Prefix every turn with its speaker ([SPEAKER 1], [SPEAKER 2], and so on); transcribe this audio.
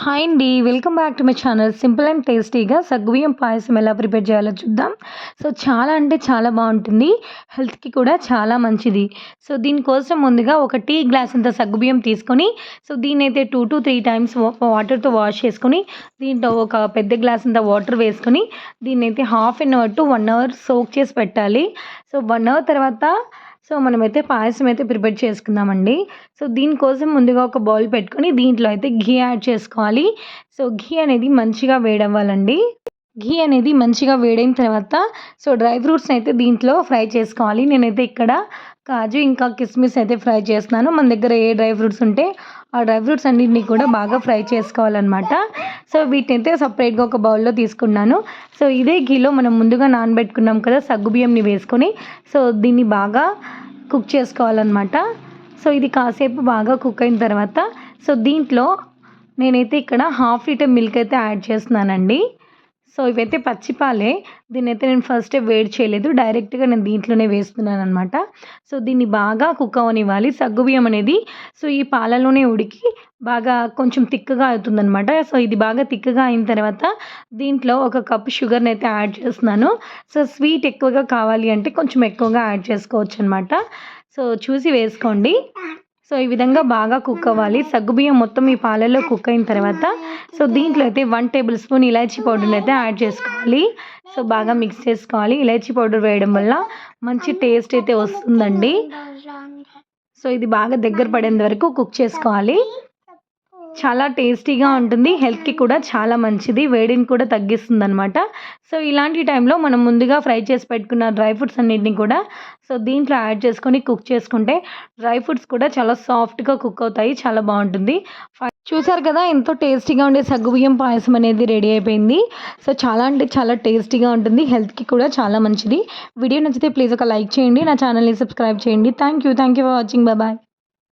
[SPEAKER 1] Hi అండి. Welcome back to my channel. Simple and టేస్టీగా సగ్గుబియ్యం పాయసం ఎలా ప్రిపేర్ చేయాలో చూద్దాం. సో చాలా అంటే చాలా బాగుంటుంది. హెల్త్‌కి కూడా చాలా మంచిది. సో దీనికోసం ముందుగా ఒక టీ గ్లాస్ అంత సగ్గుబియ్యం తీసుకొని, సో దీన్నైతే 2-3 టైమ్స్ వాటర్‌తో వాష్ చేసుకొని, దీంట్లో ఒక పెద్ద గ్లాస్ అంత వాటర్ వేసుకొని, దీన్నైతే half an hour to 1 hour soak చేసి పెట్టాలి. సో 1 అవర్ తర్వాత మనమైతే పాయసం అయితే ప్రిపేర్ చేసుకుందామండి. సో దీనికోసం ముందుగా ఒక బౌల్ పెట్టుకొని దీంట్లో అయితే ఘీ యాడ్ చేసుకోవాలి. సో ఘీ అనేది మంచిగా వేడవ్వాలండి. ఘీ అనేది మంచిగా వేడైన తర్వాత డ్రై ఫ్రూట్స్‌ని అయితే దీంట్లో ఫ్రై చేసుకోవాలి. నేనైతే ఇక్కడ కాజు ఇంకా కిస్మిస్ అయితే ఫ్రై చేస్తున్నాను. మన దగ్గర ఏ డ్రై ఫ్రూట్స్ ఉంటే ఆ డ్రై ఫ్రూట్స్ అన్నిటిని కూడా బాగా ఫ్రై చేసుకోవాలనమాట. సో వీటినైతే సపరేట్‌గా ఒక బౌల్‌లో తీసుకున్నాను. సో ఇదే ఘీలో మనం ముందుగా నానబెట్టుకున్నాం కదా సగ్గుబియ్యంని వేసుకొని, దీన్ని బాగా కుక్ చేసుకోవాలనమాట. సో ఇది కాసేపు బాగా కుక్ అయిన తర్వాత దీంట్లో నేనైతే ఇక్కడ హాఫ్ లీటర్ మిల్క్ అయితే యాడ్ చేస్తున్నానండి. సో ఇవైతే పచ్చి పాలే. దీన్నైతే నేను ఫస్టే వేడి చేయలేదు. డైరెక్ట్‌గా నేను దీంట్లోనే వేస్తున్నాననమాట. సో దీన్ని బాగా కుక్ అవ్వనివ్వాలి. సగ్గుబియ్యం అనేది ఈ పాలలోనే ఉడికి బాగా కొంచెం తిక్కగా అవుతుందనమాట. సో ఇది బాగా తిక్కగా అయిన తర్వాత దీంట్లో ఒక కప్ షుగర్‌నైతే యాడ్ చేస్తున్నాను. స్వీట్ ఎక్కువగా కావాలి అంటే కొంచెం ఎక్కువగా యాడ్ చేసుకోవచ్చనమాట. చూసి వేసుకోండి. ఈ విధంగా బాగా కుక్ అవ్వాలి. సగ్గుబియ్యం మొత్తం ఈ పాలల్లో కుక్ అయిన తర్వాత దీంట్లో అయితే 1 టేబుల్ స్పూన్ ఇలాచీ పౌడర్‌ని అయితే యాడ్ చేసుకోవాలి. బాగా మిక్స్ చేసుకోవాలి. ఇలాచీ పౌడర్ వేయడం వల్ల మంచి టేస్ట్ అయితే వస్తుందండి. ఇది బాగా దగ్గర పడేంత వరకు కుక్ చేసుకోవాలి. చాలా టేస్టీగా ఉంటుంది. హెల్త్‌కి కూడా చాలా మంచిది. వేడిని కూడా తగ్గిస్తుందనమాట. ఇలాంటి టైంలో మనం ముందుగా ఫ్రై చేసి పెట్టుకున్న డ్రై ఫ్రూట్స్ అన్నిటిని కూడా దీంట్లో యాడ్ చేసుకొని కుక్ చేసుకుంటే డ్రై ఫ్రూట్స్ కూడా చాలా సాఫ్ట్‌గా కుక్ అవుతాయి. చాలా బాగుంటుంది. చూసారు కదా ఎంతో టేస్టీగా ఉండే సగ్గుబియ్యం పాయసం అనేది రెడీ అయిపోయింది. చాలా అంటే చాలా టేస్టీగా ఉంటుంది. హెల్త్‌కి కూడా చాలా మంచిది. వీడియో నచ్చితే ప్లీజ్ ఒక లైక్ చేయండి. నా ఛానల్‌ని సబ్స్క్రైబ్ చేయండి. Thank you for watching. Bye.